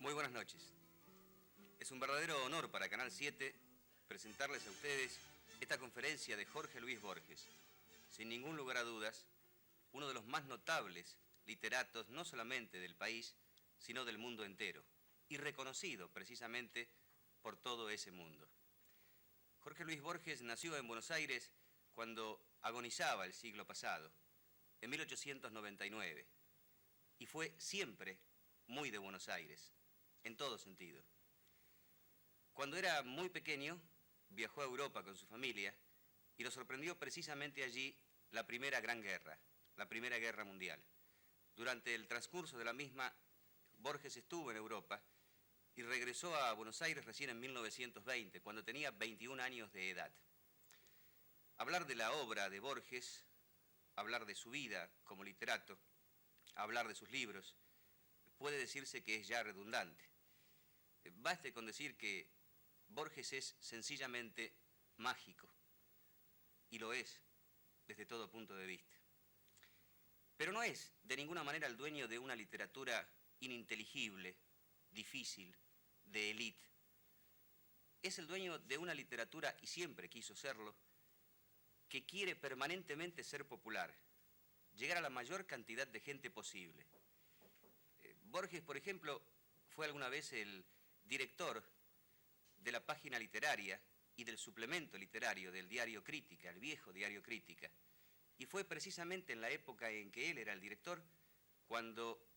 Muy buenas noches. Es un verdadero honor para Canal 7 presentarles a ustedes esta conferencia de Jorge Luis Borges. Sin ningún lugar a dudas, uno de los más notables literatos no solamente del país, sino del mundo entero, y reconocido precisamente por todo ese mundo. Jorge Luis Borges nació en Buenos Aires cuando agonizaba el siglo pasado, en 1899, y fue siempre muy de Buenos Aires, en todo sentido. Cuando era muy pequeño, viajó a Europa con su familia y lo sorprendió precisamente allí la Primera Gran Guerra, la Primera Guerra Mundial. Durante el transcurso de la misma, Borges estuvo en Europa y regresó a Buenos Aires recién en 1920, cuando tenía 21 años de edad. Hablar de la obra de Borges, hablar de su vida como literato, hablar de sus libros, puede decirse que es ya redundante. Baste con decir que Borges es sencillamente mágico, y lo es desde todo punto de vista. Pero no es de ninguna manera el dueño de una literatura ininteligible, difícil, de élite. Es el dueño de una literatura, y siempre quiso serlo, que quiere permanentemente ser popular, llegar a la mayor cantidad de gente posible. Borges, por ejemplo, fue alguna vez el director de la página literaria y del suplemento literario del diario Crítica, el viejo diario Crítica. Y fue precisamente en la época en que él era el director cuando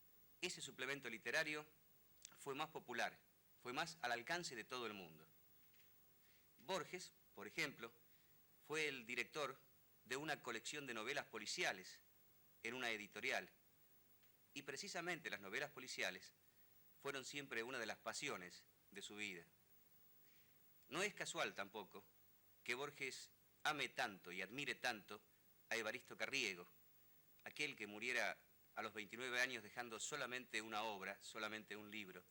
ese suplemento literario fue más popular, fue más al alcance de todo el mundo. Borges, por ejemplo, fue el director de una colección de novelas policiales en una editorial. Y precisamente las novelas policiales fueron siempre una de las pasiones de su vida. No es casual tampoco que Borges ame tanto y admire tanto a Evaristo Carriego, aquel que muriera a los 29 años dejando solamente una obra, solamente un libro.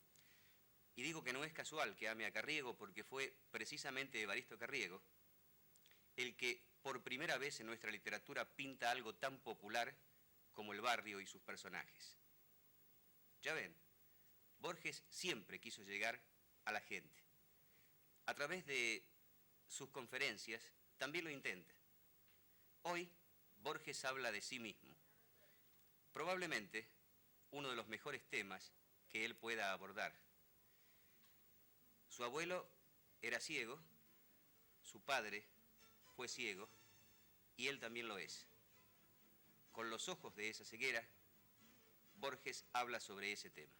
Y digo que no es casual que ame a Carriego porque fue precisamente Evaristo Carriego el que por primera vez en nuestra literatura pinta algo tan popular como el barrio y sus personajes. Ya ven, Borges siempre quiso llegar a la gente. A través de sus conferencias también lo intenta. Hoy Borges habla de sí mismo. Probablemente uno de los mejores temas que él pueda abordar. Su abuelo era ciego, su padre fue ciego y él también lo es. Con los ojos de esa ceguera, Borges habla sobre ese tema.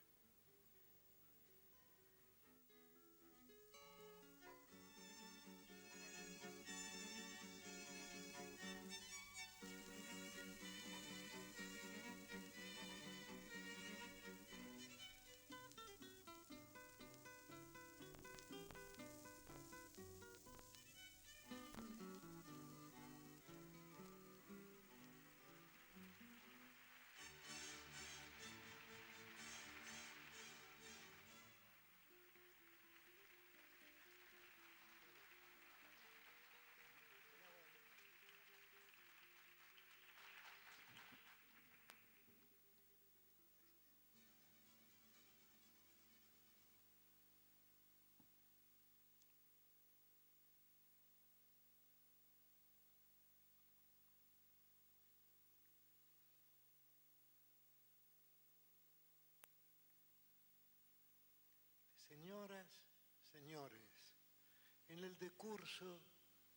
Señoras, señores, en el decurso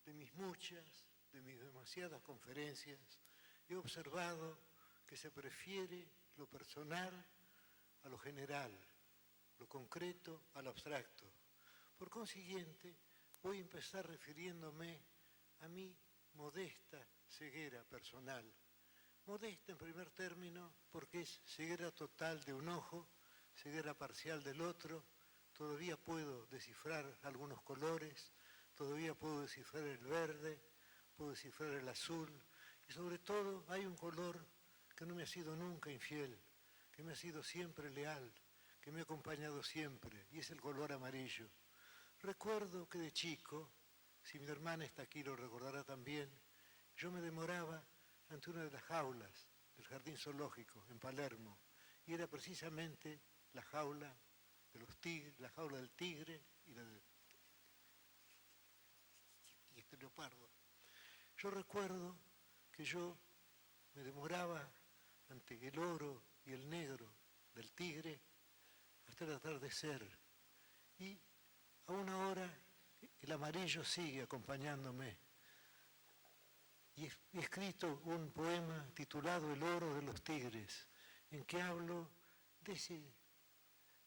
de mis demasiadas conferencias, he observado que se prefiere lo personal a lo general, lo concreto al abstracto. Por consiguiente, voy a empezar refiriéndome a mi modesta ceguera personal. Modesta en primer término porque es ceguera total de un ojo, ceguera parcial del otro. Todavía puedo descifrar algunos colores, todavía puedo descifrar el verde, puedo descifrar el azul, y sobre todo hay un color que no me ha sido nunca infiel, que me ha sido siempre leal, que me ha acompañado siempre, y es el color amarillo. Recuerdo que de chico, si mi hermana está aquí lo recordará también, yo me demoraba ante una de las jaulas del Jardín Zoológico en Palermo, y era precisamente la jaula de los tigres, la jaula del tigre y este leopardo. Yo recuerdo que yo me demoraba ante el oro y el negro del tigre hasta el atardecer. Y aún ahora el amarillo sigue acompañándome. Y he escrito un poema titulado El oro de los tigres, en que hablo de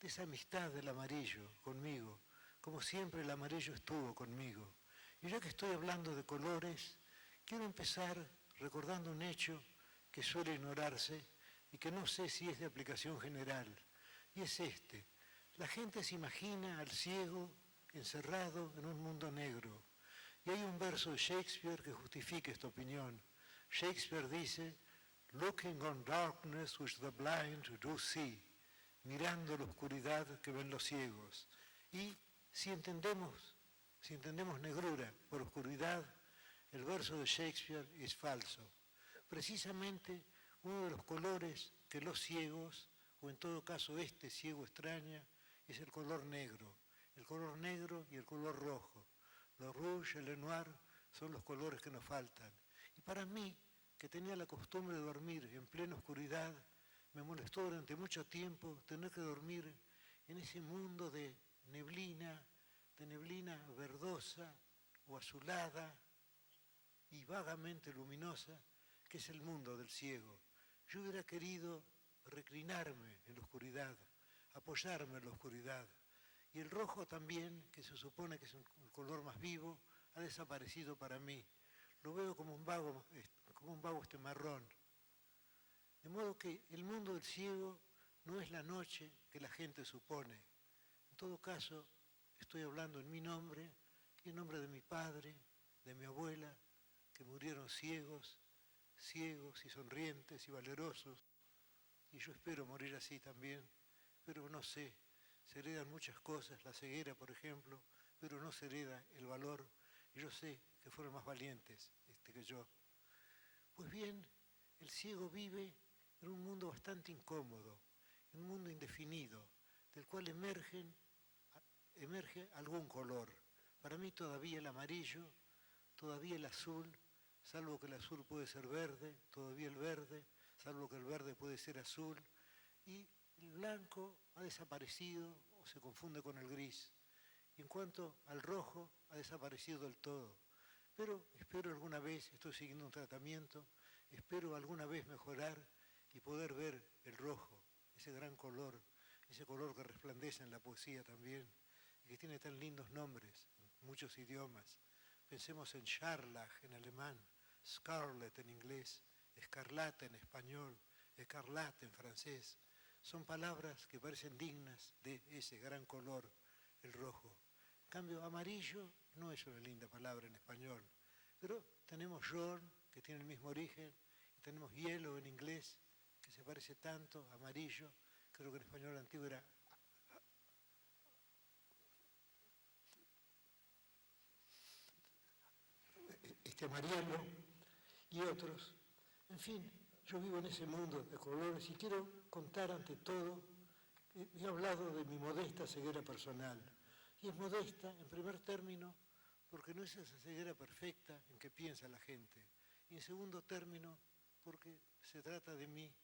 esa amistad del amarillo conmigo, como siempre el amarillo estuvo conmigo. Y ya que estoy hablando de colores, quiero empezar recordando un hecho que suele ignorarse y que no sé si es de aplicación general, y es este. La gente se imagina al ciego encerrado en un mundo negro. Y hay un verso de Shakespeare que justifica esta opinión. Shakespeare dice, "Looking on darkness which the blind do see", mirando la oscuridad que ven los ciegos. Y si entendemos negrura por oscuridad, el verso de Shakespeare es falso. Precisamente uno de los colores que los ciegos, o en todo caso este ciego extraña, es el color negro y el color rojo. Le rouge y le noir son los colores que nos faltan. Y para mí, que tenía la costumbre de dormir en plena oscuridad, me molestó durante mucho tiempo tener que dormir en ese mundo de neblina verdosa o azulada y vagamente luminosa, que es el mundo del ciego. Yo hubiera querido reclinarme en la oscuridad, apoyarme en la oscuridad. Y el rojo también, que se supone que es el color más vivo, ha desaparecido para mí. Lo veo como un vago marrón. De modo que el mundo del ciego no es la noche que la gente supone. En todo caso, estoy hablando en mi nombre y en nombre de mi padre, de mi abuela, que murieron ciegos y sonrientes y valerosos. Y yo espero morir así también, pero no sé. Se heredan muchas cosas, la ceguera, por ejemplo, pero no se hereda el valor. Y yo sé que fueron más valientes que yo. Pues bien, el ciego vive en un mundo bastante incómodo, en un mundo indefinido, del cual emerge algún color. Para mí todavía el amarillo, todavía el azul, salvo que el azul puede ser verde, todavía el verde, salvo que el verde puede ser azul, y el blanco ha desaparecido o se confunde con el gris. Y en cuanto al rojo, ha desaparecido del todo. Pero espero alguna vez, estoy siguiendo un tratamiento, espero alguna vez mejorar y poder ver el rojo, ese gran color, ese color que resplandece en la poesía también, y que tiene tan lindos nombres en muchos idiomas. Pensemos en Scharlach en alemán, Scarlet en inglés, escarlata en español, escarlate en francés. Son palabras que parecen dignas de ese gran color, el rojo. En cambio, amarillo no es una linda palabra en español, pero tenemos jaune, que tiene el mismo origen, y tenemos yellow en inglés, que se parece tanto, amarillo, creo que en español antiguo era amarelo, y otros. En fin, yo vivo en ese mundo de colores y quiero contar ante todo, he hablado de mi modesta ceguera personal. Y es modesta, en primer término, porque no es esa ceguera perfecta en que piensa la gente. Y en segundo término, porque se trata de mí,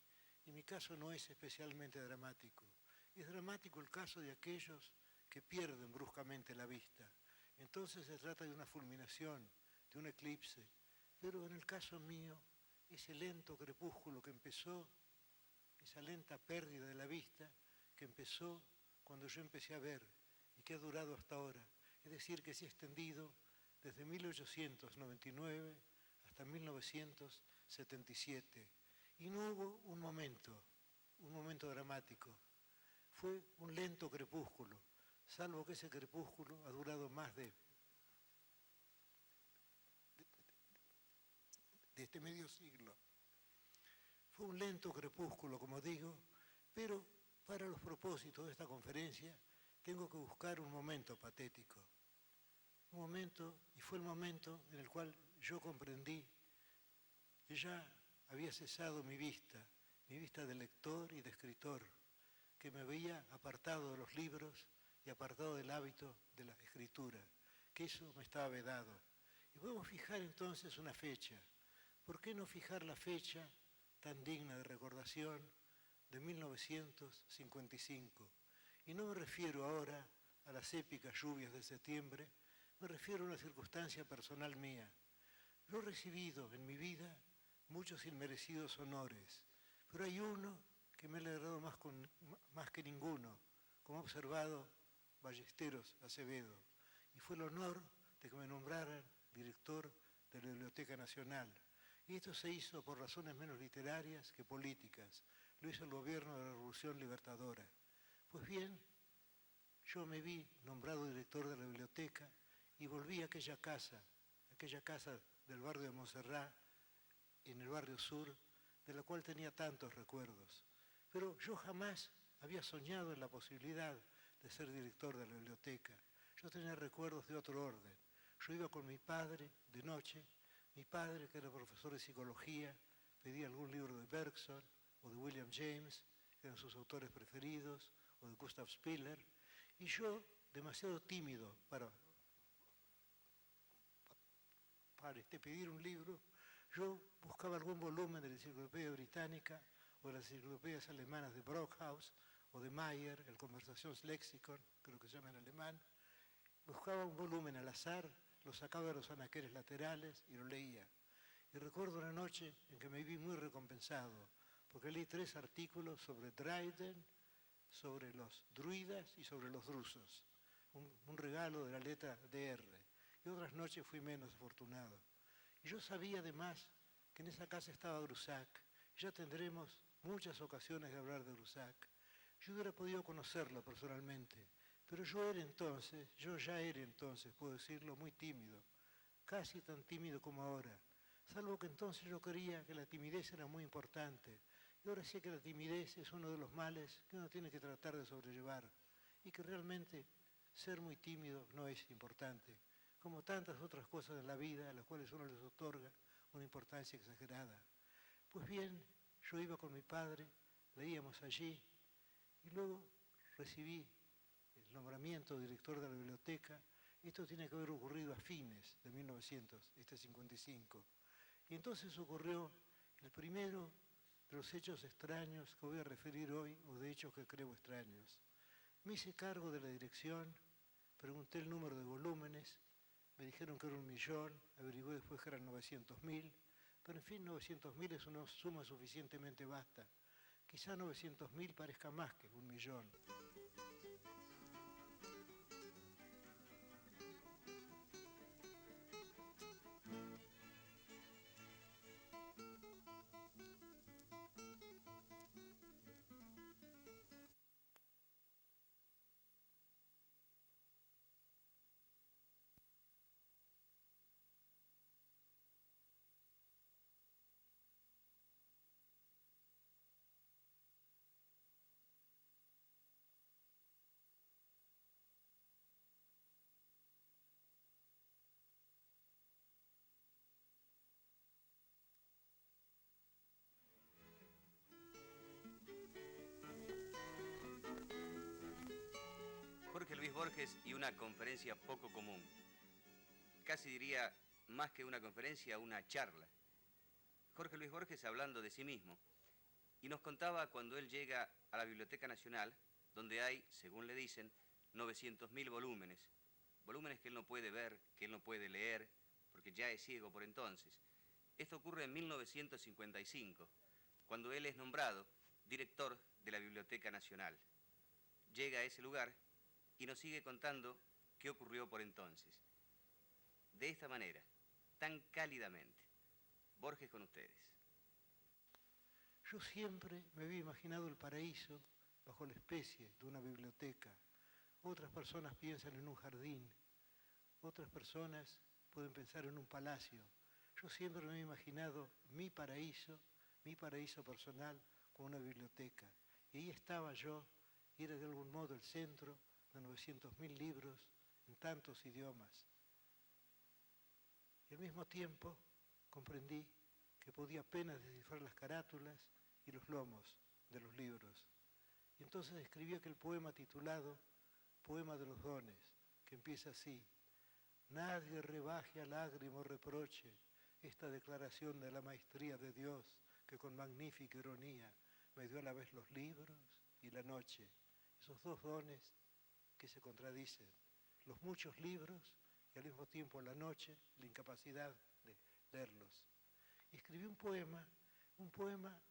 y mi caso no es especialmente dramático. Es dramático el caso de aquellos que pierden bruscamente la vista. Entonces se trata de una fulminación, de un eclipse. Pero en el caso mío, ese lento crepúsculo que empezó, esa lenta pérdida de la vista que empezó cuando yo empecé a ver y que ha durado hasta ahora. Es decir, que se ha extendido desde 1899 hasta 1977. Y no hubo un momento dramático. Fue un lento crepúsculo, salvo que ese crepúsculo ha durado más de este medio siglo. Fue un lento crepúsculo, como digo, pero para los propósitos de esta conferencia tengo que buscar un momento patético. Un momento, y fue el momento en el cual yo comprendí que ya había cesado mi vista de lector y de escritor, que me veía apartado de los libros y apartado del hábito de la escritura, que eso me estaba vedado. Y podemos fijar entonces una fecha. ¿Por qué no fijar la fecha tan digna de recordación de 1955? Y no me refiero ahora a las épicas lluvias de septiembre, me refiero a una circunstancia personal mía. Yo he recibido en mi vida muchos inmerecidos honores, pero hay uno que me ha alegrado más que ninguno, como ha observado Ballesteros Acevedo, y fue el honor de que me nombraran director de la Biblioteca Nacional. Y esto se hizo por razones menos literarias que políticas. Lo hizo el gobierno de la Revolución Libertadora. Pues bien, yo me vi nombrado director de la biblioteca y volví a aquella casa del barrio de Montserrat, en el barrio sur, de la cual tenía tantos recuerdos. Pero yo jamás había soñado en la posibilidad de ser director de la biblioteca. Yo tenía recuerdos de otro orden. Yo iba con mi padre de noche, mi padre, que era profesor de psicología, pedía algún libro de Bergson o de William James, que eran sus autores preferidos, o de Gustav Spiller, y yo, demasiado tímido para pedir un libro, yo buscaba algún volumen de la Enciclopedia Británica o de las enciclopedias alemanas de Brockhaus o de Mayer, el Conversationslexikon, creo que se llama en alemán. Buscaba un volumen al azar, lo sacaba de los anaqueles laterales y lo leía. Y recuerdo una noche en que me vi muy recompensado, porque leí 3 artículos sobre Dryden, sobre los druidas y sobre los drusos. Un regalo de la letra DR. Y otras noches fui menos afortunado. Y yo sabía además que en esa casa estaba Grusac. Ya tendremos muchas ocasiones de hablar de Grusac. Yo hubiera podido conocerlo personalmente, pero yo ya era entonces, puedo decirlo, muy tímido, casi tan tímido como ahora, salvo que entonces yo creía que la timidez era muy importante, y ahora sé que la timidez es uno de los males que uno tiene que tratar de sobrellevar, y que realmente ser muy tímido no es importante, como tantas otras cosas en la vida a las cuales uno les otorga una importancia exagerada. Pues bien, yo iba con mi padre, leíamos allí, y luego recibí el nombramiento de director de la biblioteca. Esto tiene que haber ocurrido a fines de 1955. Y entonces ocurrió el primero de los hechos extraños que voy a referir hoy, o de hechos que creo extraños. Me hice cargo de la dirección, pregunté el número de volúmenes, me dijeron que era 1.000.000, averigué después que eran 900.000, pero en fin, 900.000 es una suma suficientemente vasta. Quizá 900.000 parezca más que 1.000.000. Jorge Luis Borges y una conferencia poco común. Casi diría, más que una conferencia, una charla. Jorge Luis Borges hablando de sí mismo. Y nos contaba cuando él llega a la Biblioteca Nacional, donde hay, según le dicen, 900.000 volúmenes. Volúmenes que él no puede ver, que él no puede leer, porque ya es ciego por entonces. Esto ocurre en 1955, cuando él es nombrado director de la Biblioteca Nacional. Llega a ese lugar y nos sigue contando qué ocurrió por entonces. De esta manera, tan cálidamente. Borges con ustedes. Yo siempre me había imaginado el paraíso bajo la especie de una biblioteca. Otras personas piensan en un jardín, otras personas pueden pensar en un palacio. Yo siempre me he imaginado mi paraíso personal con una biblioteca. Y ahí estaba yo, y era de algún modo el centro de 900.000 libros en tantos idiomas. Y al mismo tiempo comprendí que podía apenas descifrar las carátulas y los lomos de los libros. Y entonces escribí aquel poema titulado Poema de los Dones, que empieza así: nadie rebaje a lágrima o reproche esta declaración de la maestría de Dios, que con magnífica ironía me dio a la vez los libros y la noche, esos dos dones que se contradicen, los muchos libros y al mismo tiempo la noche, la incapacidad de leerlos. Y escribí un poema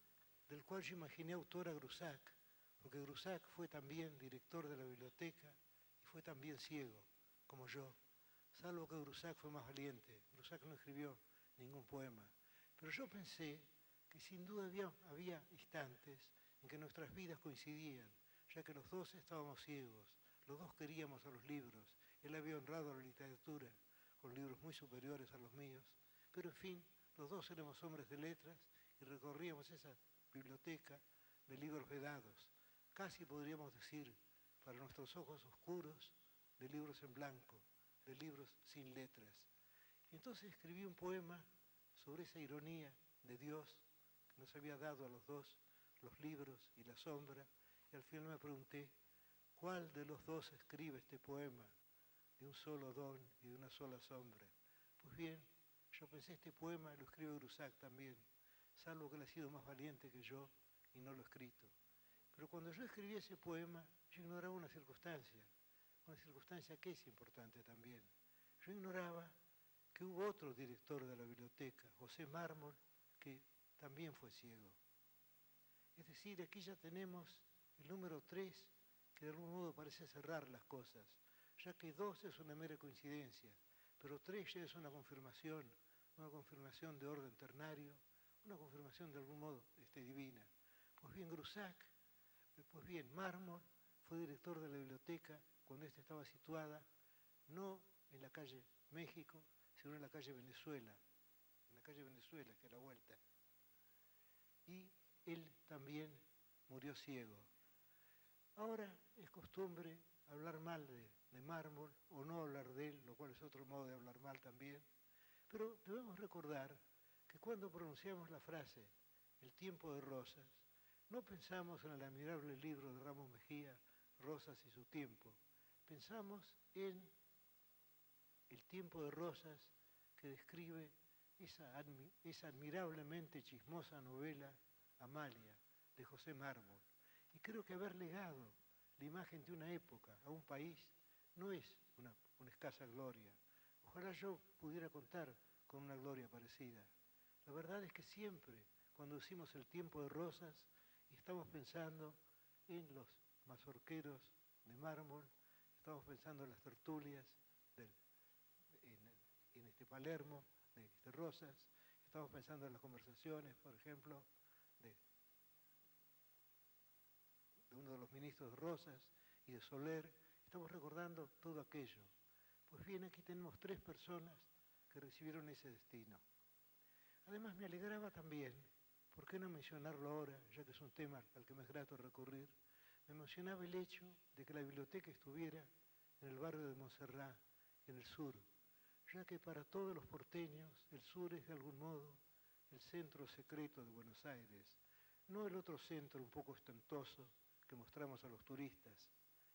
del cual yo imaginé autor a Grusac, porque Grusac fue también director de la biblioteca y fue también ciego, como yo, salvo que Grusac fue más valiente. Grusac no escribió ningún poema, pero yo pensé que sin duda había instantes en que nuestras vidas coincidían, ya que los dos estábamos ciegos, los dos queríamos a los libros, él había honrado a la literatura con libros muy superiores a los míos, pero en fin, los dos éramos hombres de letras y recorríamos esa biblioteca de libros vedados, casi podríamos decir, para nuestros ojos oscuros, de libros en blanco, de libros sin letras. Y entonces escribí un poema sobre esa ironía de Dios que nos había dado a los dos los libros y la sombra, y al final me pregunté, ¿cuál de los dos escribe este poema de un solo don y de una sola sombra? Pues bien, yo pensé, este poema lo escribe Grusac también, salvo que él ha sido más valiente que yo y no lo he escrito. Pero cuando yo escribí ese poema, yo ignoraba una circunstancia que es importante también. Yo ignoraba que hubo otro director de la biblioteca, José Mármol, que también fue ciego. Es decir, aquí ya tenemos el número 3, que de algún modo parece cerrar las cosas, ya que 2 es una mera coincidencia, pero 3 ya es una confirmación de orden ternario, una confirmación de algún modo divina. Pues bien, Mármol fue director de la biblioteca cuando ésta estaba situada no en la calle México, sino en la calle Venezuela, que es a la vuelta. Y él también murió ciego. Ahora es costumbre hablar mal de Mármol o no hablar de él, lo cual es otro modo de hablar mal también, pero debemos recordar que cuando pronunciamos la frase el tiempo de rosas, no pensamos en el admirable libro de Ramos Mejía, Rosas y su tiempo, pensamos en el tiempo de rosas que describe esa admirablemente chismosa novela Amalia, de José Mármol. Y creo que haber legado la imagen de una época a un país no es una escasa gloria. Ojalá yo pudiera contar con una gloria parecida. La verdad es que siempre, cuando decimos el tiempo de rosas, estamos pensando en los mazorqueros de Mármol, estamos pensando en las tertulias en Palermo, de Rosas, estamos pensando en las conversaciones, por ejemplo, de uno de los ministros de Rosas y de Soler, estamos recordando todo aquello. Pues bien, aquí tenemos 3 personas que recibieron ese destino. Además me alegraba también, ¿por qué no mencionarlo ahora, ya que es un tema al que me es grato recurrir? Me emocionaba el hecho de que la biblioteca estuviera en el barrio de Montserrat, en el sur, ya que para todos los porteños el sur es de algún modo el centro secreto de Buenos Aires, no el otro centro un poco ostentoso que mostramos a los turistas.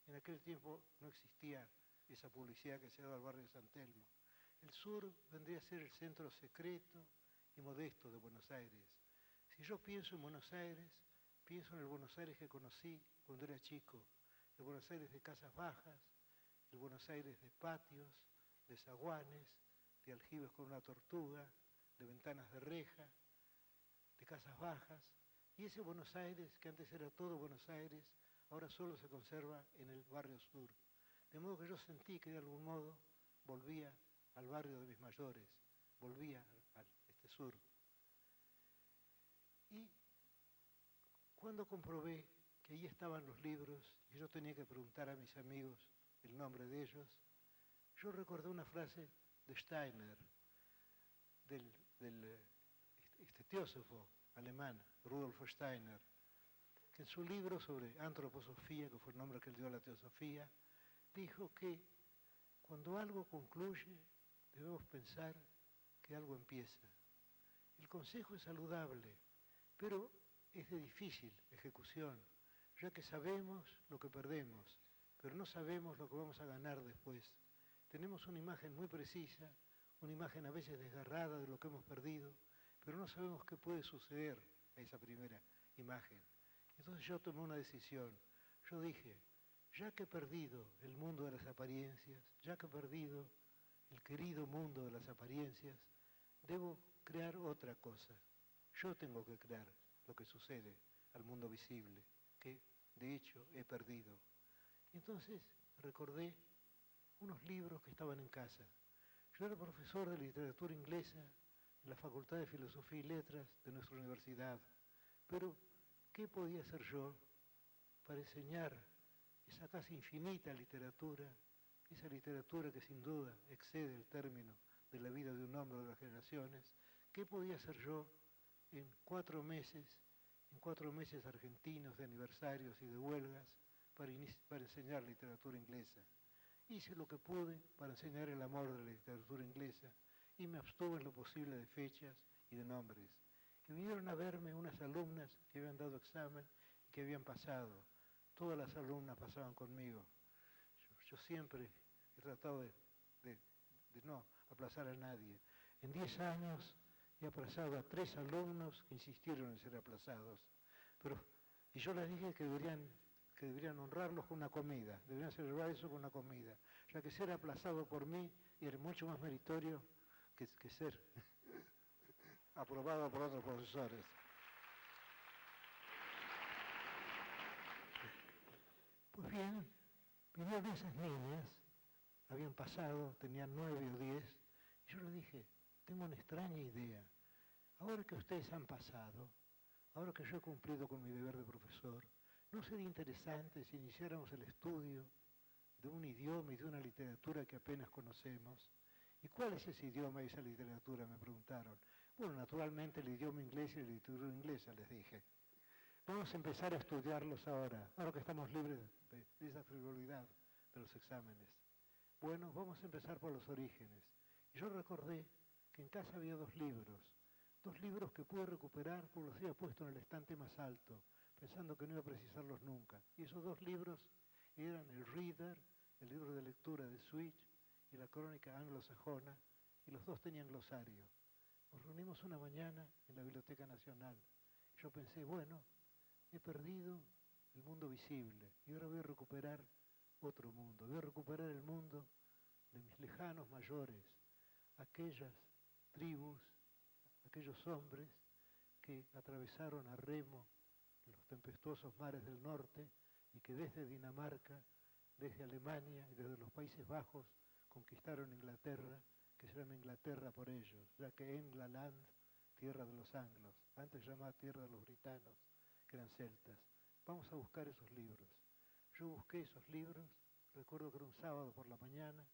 En aquel tiempo no existía esa publicidad que se ha dado al barrio de San Telmo. El sur vendría a ser el centro secreto y modesto de Buenos Aires. Si yo pienso en Buenos Aires, pienso en el Buenos Aires que conocí cuando era chico, el Buenos Aires de casas bajas, el Buenos Aires de patios, de zaguanes, de aljibes con una tortuga, de ventanas de reja, de casas bajas, y ese Buenos Aires, que antes era todo Buenos Aires, ahora solo se conserva en el barrio sur. De modo que yo sentí que de algún modo volvía al barrio de mis mayores, volvía al sur. Y cuando comprobé que ahí estaban los libros y yo tenía que preguntar a mis amigos el nombre de ellos, yo recordé una frase de Steiner, este teósofo alemán, Rudolf Steiner, que en su libro sobre antroposofía, que fue el nombre que él dio a la teosofía, dijo que cuando algo concluye debemos pensar que algo empieza. El consejo es saludable, pero es de difícil ejecución, ya que sabemos lo que perdemos, pero no sabemos lo que vamos a ganar después. Tenemos una imagen muy precisa, una imagen a veces desgarrada de lo que hemos perdido, pero no sabemos qué puede suceder a esa primera imagen. Entonces yo tomé una decisión. Yo dije, ya que he perdido el mundo de las apariencias, ya que he perdido el querido mundo de las apariencias, debo crear otra cosa. Yo tengo que crear lo que sucede al mundo visible, que de hecho he perdido. Y entonces recordé unos libros que estaban en casa. Yo era profesor de literatura inglesa en la Facultad de Filosofía y Letras de nuestra universidad, pero ¿qué podía hacer yo para enseñar esa casi infinita literatura, esa literatura que sin duda excede el término de la vida de un hombre de las generaciones? ¿Qué podía hacer yo en 4 meses argentinos de aniversarios y de huelgas para enseñar literatura inglesa? Hice lo que pude para enseñar el amor de la literatura inglesa y me abstuve en lo posible de fechas y de nombres. Y vinieron a verme unas alumnas que habían dado examen y que habían pasado. Todas las alumnas pasaban conmigo. Yo siempre he tratado de no aplazar a nadie. En 10 años he aplazado a 3 alumnos que insistieron en ser aplazados. Y yo les dije que deberían honrarlos con una comida, deberían celebrar eso con una comida, ya que ser aplazado por mí era mucho más meritorio que ser aprobado por otros profesores. Pues bien, vinieron esas niñas, habían pasado, tenían 9 o 10, y yo les dije, tengo una extraña idea. Ahora que ustedes han pasado, ahora que yo he cumplido con mi deber de profesor, ¿no sería interesante si iniciáramos el estudio de un idioma y de una literatura que apenas conocemos? ¿Y cuál es ese idioma y esa literatura?, me preguntaron. Bueno, naturalmente el idioma inglés y la literatura inglesa, les dije. Vamos a empezar a estudiarlos ahora que estamos libres de esa frivolidad de los exámenes. Bueno, vamos a empezar por los orígenes. Y yo recordé que en casa había 2 libros que pude recuperar porque los había puesto en el estante más alto, pensando que no iba a precisarlos nunca. Y esos 2 libros eran el Reader, el libro de lectura de Switch, y la crónica anglosajona, y los 2 tenían glosario. Nos reunimos una mañana en la Biblioteca Nacional. Yo pensé, bueno, he perdido el mundo visible y ahora voy a recuperar otro mundo. Voy a recuperar el mundo de mis lejanos mayores, aquellas tribus, aquellos hombres que atravesaron a remo los tempestuosos mares del norte y que desde Dinamarca, desde Alemania y desde los Países Bajos conquistaron Inglaterra, que se llama Inglaterra por ellos, ya que Englaland, tierra de los anglos, antes llamada tierra de los britanos, que eran celtas. Vamos a buscar esos libros. Yo busqué esos libros, recuerdo que era un sábado por la mañana,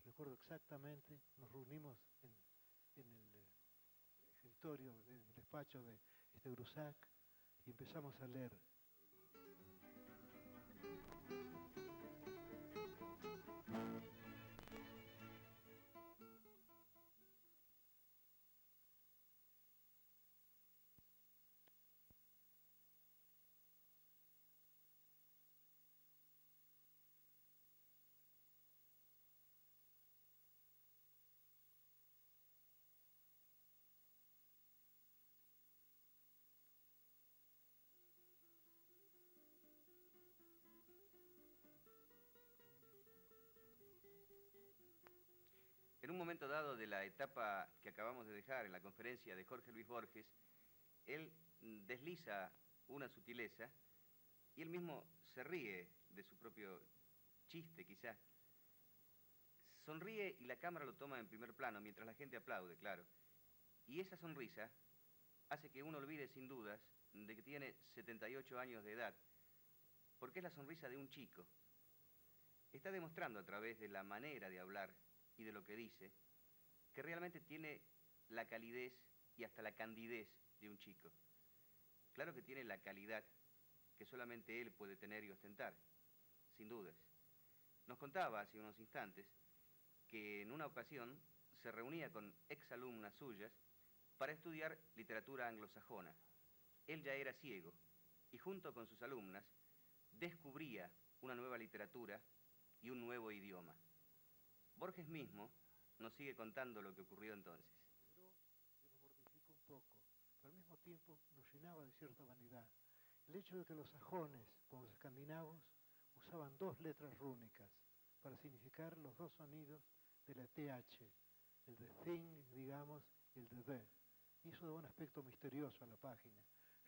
recuerdo exactamente, nos reunimos en el escritorio, en el despacho de Grusac, y empezamos a leer. En un momento dado de la etapa que acabamos de dejar en la conferencia de Jorge Luis Borges, él desliza una sutileza y él mismo se ríe de su propio chiste, quizá. Sonríe y la cámara lo toma en primer plano, mientras la gente aplaude, claro. Y esa sonrisa hace que uno olvide sin dudas de que tiene 78 años de edad, porque es la sonrisa de un chico. Está demostrando a través de la manera de hablar y de lo que dice, que realmente tiene la calidez y hasta la candidez de un chico. Claro que tiene la calidad que solamente él puede tener y ostentar, sin dudas. Nos contaba hace unos instantes que en una ocasión se reunía con exalumnas suyas para estudiar literatura anglosajona. Él ya era ciego y junto con sus alumnas descubría una nueva literatura y un nuevo idioma. Borges mismo nos sigue contando lo que ocurrió entonces. Y nos mortificó un poco, pero al mismo tiempo nos llenaba de cierta vanidad. El hecho de que los sajones, como los escandinavos, usaban dos letras rúnicas para significar los dos sonidos de la TH, el de thing, digamos, y el de the. Y eso daba un aspecto misterioso a la página.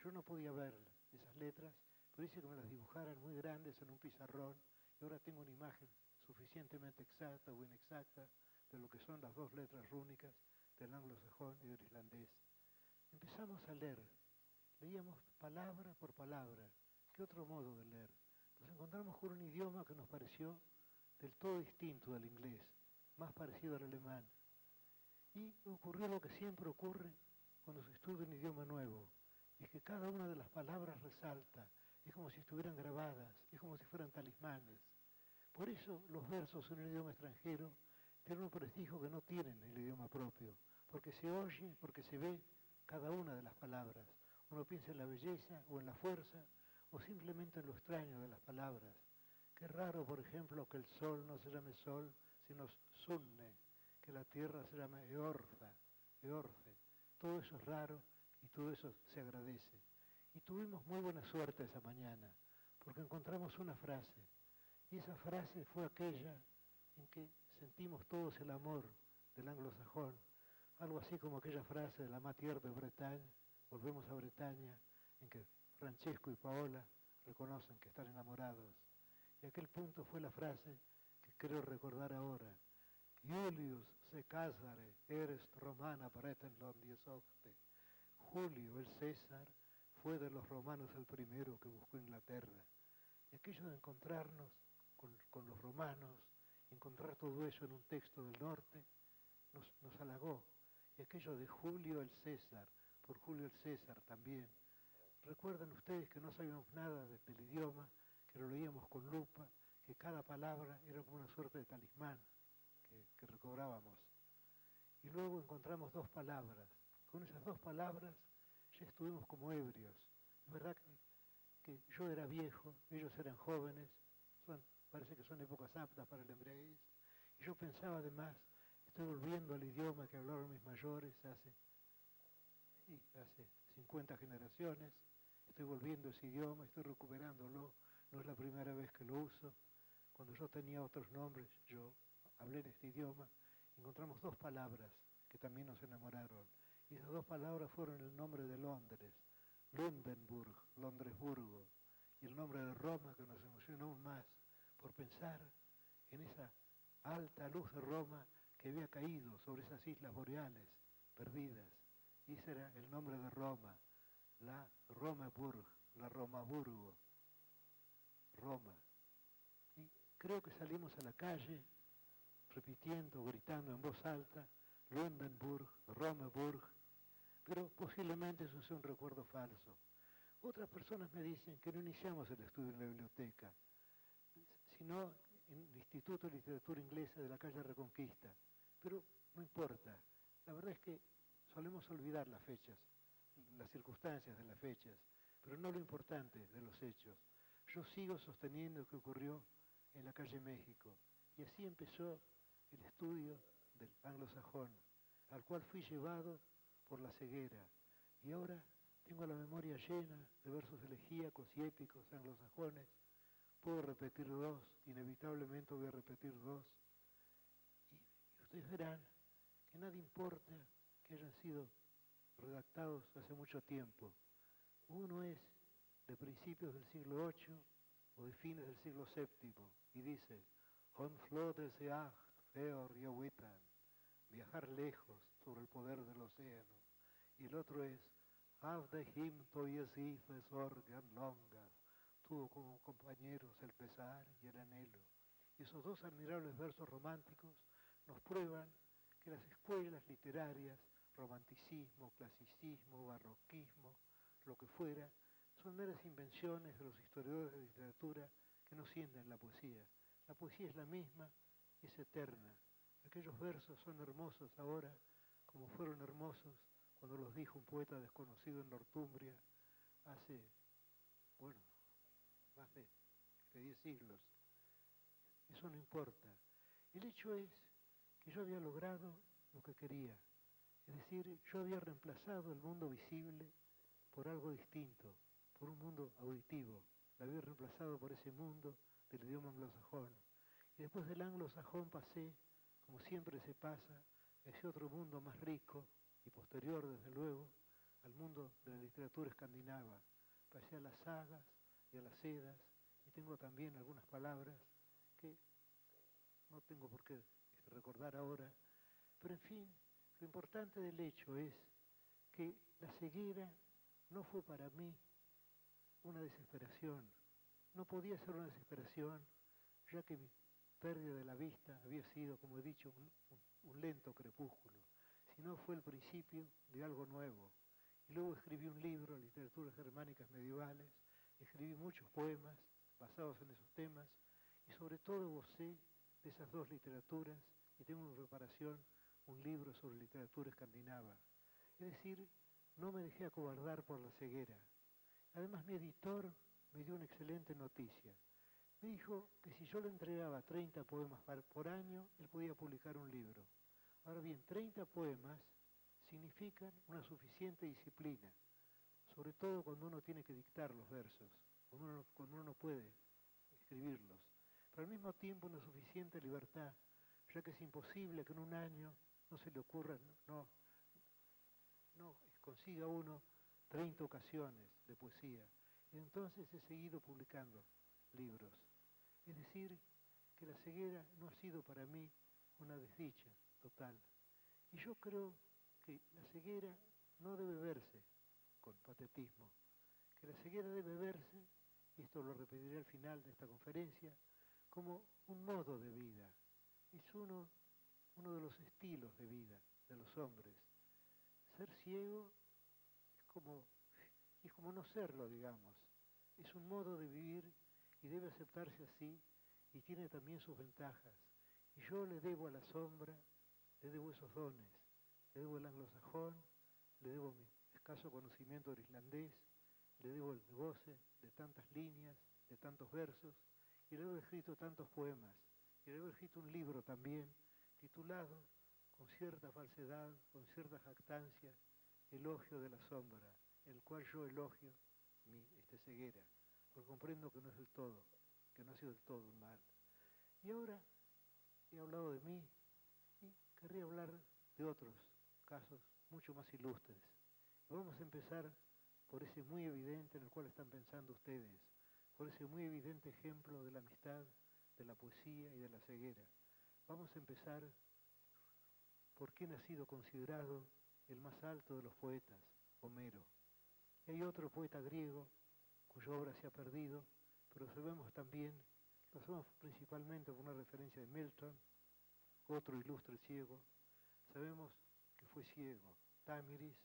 Yo no podía ver esas letras, pero hice que me las dibujaran muy grandes en un pizarrón, y ahora tengo una imagen suficientemente exacta o inexacta de lo que son las dos letras rúnicas del anglosajón y del islandés. Empezamos a leer, leíamos palabra por palabra. ¿Qué otro modo de leer? Nos encontramos con un idioma que nos pareció del todo distinto del inglés, más parecido al alemán. Y ocurrió lo que siempre ocurre cuando se estudia un idioma nuevo, y es que cada una de las palabras resalta, es como si estuvieran grabadas, es como si fueran talismanes. Por eso los versos en el idioma extranjero tienen un prestigio que no tienen en el idioma propio, porque se oye, porque se ve cada una de las palabras. Uno piensa en la belleza o en la fuerza o simplemente en lo extraño de las palabras. Qué raro, por ejemplo, que el sol no se llame sol, sino sunne, que la tierra se llame eorza, eorce. Todo eso es raro y todo eso se agradece. Y tuvimos muy buena suerte esa mañana, porque encontramos una frase. Y esa frase fue aquella en que sentimos todos el amor del anglosajón, algo así como aquella frase de la Matière de Bretagne, volvemos a Bretaña, en que Francesco y Paola reconocen que están enamorados. Y aquel punto fue la frase que creo recordar ahora. Julius se casare, erest romana pretenlon diesocte. Julio, el César, fue de los romanos el primero que buscó Inglaterra. Y aquello de encontrarnos con los romanos, encontrar todo eso en un texto del norte, nos halagó. Y aquello de Julio el César, por Julio el César también. Recuerden ustedes que no sabíamos nada del idioma, que lo leíamos con lupa, que cada palabra era como una suerte de talismán que recobrábamos. Y luego encontramos dos palabras. Con esas dos palabras ya estuvimos como ebrios. Es verdad que yo era viejo, ellos eran jóvenes, parece que son épocas aptas para el embriaguez. Y yo pensaba además, estoy volviendo al idioma que hablaron mis mayores hace 50 generaciones, estoy volviendo a ese idioma, estoy recuperándolo, no es la primera vez que lo uso. Cuando yo tenía otros nombres, yo hablé en este idioma, encontramos dos palabras que también nos enamoraron. Y esas dos palabras fueron el nombre de Londres, Lundenburg, Londresburgo, y el nombre de Roma, que nos emocionó aún más por pensar en esa alta luz de Roma que había caído sobre esas islas boreales perdidas. Y ese era el nombre de Roma, la Romaburg, la Romaburgo, Roma. Y creo que salimos a la calle repitiendo, gritando en voz alta, Lundenburg, Romaburg, pero posiblemente eso sea un recuerdo falso. Otras personas me dicen que no iniciamos el estudio en la biblioteca, sino en el Instituto de Literatura Inglesa de la calle Reconquista. Pero no importa, la verdad es que solemos olvidar las fechas, las circunstancias de las fechas, pero no lo importante de los hechos. Yo sigo sosteniendo que ocurrió en la calle México, y así empezó el estudio del anglosajón, al cual fui llevado por la ceguera, y ahora tengo la memoria llena de versos elegíacos y épicos anglosajones. Puedo repetir dos, inevitablemente voy a repetir dos, y ustedes verán que nada importa que hayan sido redactados hace mucho tiempo. Uno es de principios del siglo VIII o de fines del siglo VII, y dice, On flotes de acht, feor y witan, viajar lejos sobre el poder del océano. Y el otro es, Av de him toyesices organ longas, tuvo como compañeros el pesar y el anhelo. Y esos dos admirables versos románticos nos prueban que las escuelas literarias, romanticismo, clasicismo, barroquismo, lo que fuera, son meras invenciones de los historiadores de literatura que no sienten la poesía. La poesía es la misma, es eterna. Aquellos versos son hermosos ahora como fueron hermosos cuando los dijo un poeta desconocido en Northumbria hace, bueno, más de durante 10 siglos. Eso no importa. El hecho es que yo había logrado lo que quería. Es decir, yo había reemplazado el mundo visible por algo distinto, por un mundo auditivo. Lo había reemplazado por ese mundo del idioma anglosajón. Y después del anglosajón pasé, como siempre se pasa, a ese otro mundo más rico y posterior, desde luego, al mundo de la literatura escandinava. Pasé a las sagas y a las edas, y tengo también algunas palabras que no tengo por qué recordar ahora, pero en fin, lo importante del hecho es que la ceguera no fue para mí una desesperación, no podía ser una desesperación, ya que mi pérdida de la vista había sido, como he dicho, un lento crepúsculo, sino fue el principio de algo nuevo. Y luego escribí un libro, Literaturas Germánicas Medievales, escribí muchos poemas basados en esos temas, y sobre todo gocé de esas dos literaturas, y tengo en preparación un libro sobre literatura escandinava. Es decir, no me dejé acobardar por la ceguera. Además, mi editor me dio una excelente noticia. Me dijo que si yo le entregaba 30 poemas por año, él podía publicar un libro. Ahora bien, 30 poemas significan una suficiente disciplina, sobre todo cuando uno tiene que dictar los versos, cuando uno no puede escribirlos. Pero al mismo tiempo una suficiente libertad, ya que es imposible que en un año no se le ocurra, no consiga uno 30 ocasiones de poesía. Y entonces he seguido publicando libros. Es decir, que la ceguera no ha sido para mí una desdicha total. Y yo creo que la ceguera no debe verse con patetismo, que la ceguera debe verse, y esto lo repetiré al final de esta conferencia, como un modo de vida. Es uno de los estilos de vida de los hombres. Ser ciego es como no serlo, digamos. Es un modo de vivir y debe aceptarse así, y tiene también sus ventajas. Y yo le debo a la sombra, le debo esos dones, le debo el anglosajón, le debo mi escaso conocimiento del islandés, le debo el goce de tantas líneas, de tantos versos, y le debo escrito tantos poemas, y le debo escrito un libro también, titulado, con cierta falsedad, con cierta jactancia, Elogio de la sombra, en el cual yo elogio mi ceguera, porque comprendo que no es del todo, que no ha sido del todo un mal. Y ahora he hablado de mí y querría hablar de otros casos mucho más ilustres. Y vamos a empezar por ese muy evidente en el cual están pensando ustedes, por ese muy evidente ejemplo de la amistad, de la poesía y de la ceguera. Vamos a empezar por quien ha sido considerado el más alto de los poetas, Homero. Y hay otro poeta griego cuya obra se ha perdido, pero sabemos también, lo sabemos principalmente por una referencia de Milton, otro ilustre ciego. Sabemos que fue ciego, Támiris,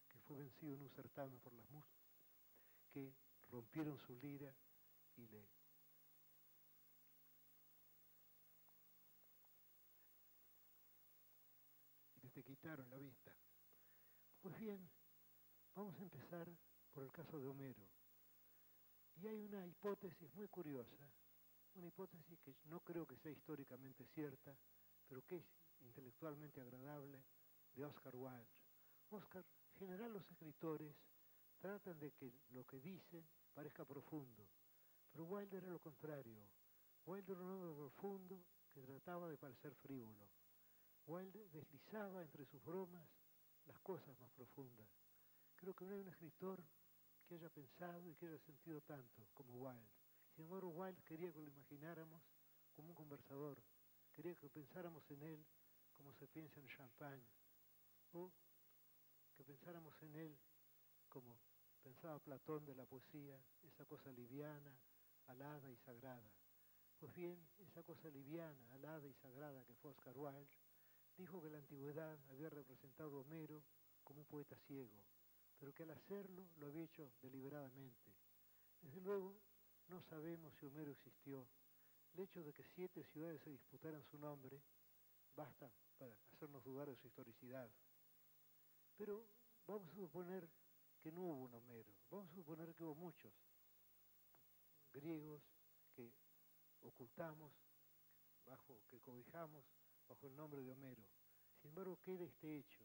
que fue vencido en un certamen por las musas, que rompieron su lira y le quitaron la vista. Pues bien, vamos a empezar por el caso de Homero. Y hay una hipótesis muy curiosa, una hipótesis que no creo que sea históricamente cierta, pero que es intelectualmente agradable, de Oscar Wilde. En general los escritores tratan de que lo que dicen parezca profundo, pero Wilde era lo contrario. Wilde era un hombre profundo que trataba de parecer frívolo. Wilde deslizaba entre sus bromas las cosas más profundas. Creo que no hay un escritor que haya pensado y que haya sentido tanto como Wilde. Sin embargo, Wilde quería que lo imagináramos como un conversador, quería que pensáramos en él como se piensa en champagne, o que pensáramos en él como pensaba Platón de la poesía, esa cosa liviana, alada y sagrada. Pues bien, esa cosa liviana, alada y sagrada que fue Oscar Wilde, dijo que la antigüedad había representado a Homero como un poeta ciego, pero que al hacerlo lo había hecho deliberadamente. Desde luego, no sabemos si Homero existió. El hecho de que 7 ciudades se disputaran su nombre basta para hacernos dudar de su historicidad. Pero vamos a suponer que no hubo un Homero. Vamos a suponer que hubo muchos griegos que ocultamos, que cobijamos bajo el nombre de Homero. Sin embargo, queda este hecho.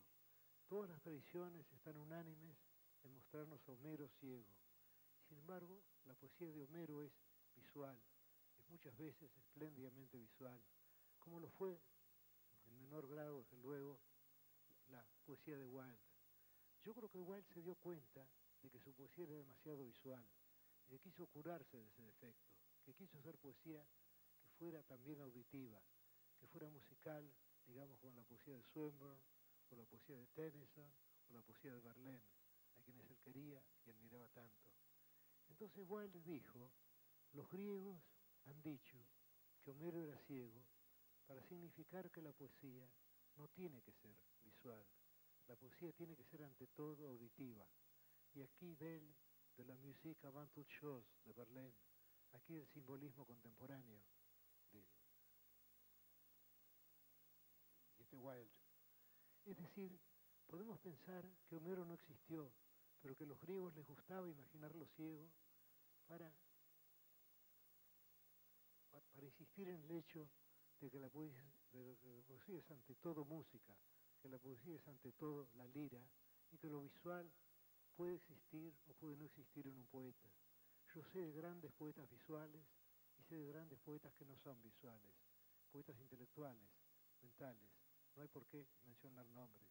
Todas las tradiciones están unánimes en mostrarnos a Homero ciego. Sin embargo, la poesía de Homero es visual, es muchas veces espléndidamente visual, como lo fue, en menor grado, desde luego, la poesía de Wilde. Yo creo que Wilde se dio cuenta de que su poesía era demasiado visual y que quiso curarse de ese defecto, que quiso hacer poesía que fuera también auditiva, que fuera musical, digamos, como la poesía de Swinburne, o la poesía de Tennyson, o la poesía de Verlaine, a quienes él quería y admiraba tanto. Entonces Wilde dijo, los griegos han dicho que Homero era ciego para significar que la poesía no tiene que ser visual, la poesía tiene que ser ante todo auditiva. Y aquí de la musique avant toute chose de Verlaine, aquí el simbolismo contemporáneo de Wilde. Es decir, podemos pensar que Homero no existió, pero que a los griegos les gustaba imaginarlo ciego para insistir en el hecho de que la poesía es ante todo música, que la poesía es ante todo la lira y que lo visual puede existir o puede no existir en un poeta. Yo sé de grandes poetas visuales y sé de grandes poetas que no son visuales, poetas intelectuales, mentales. No hay por qué mencionar nombres.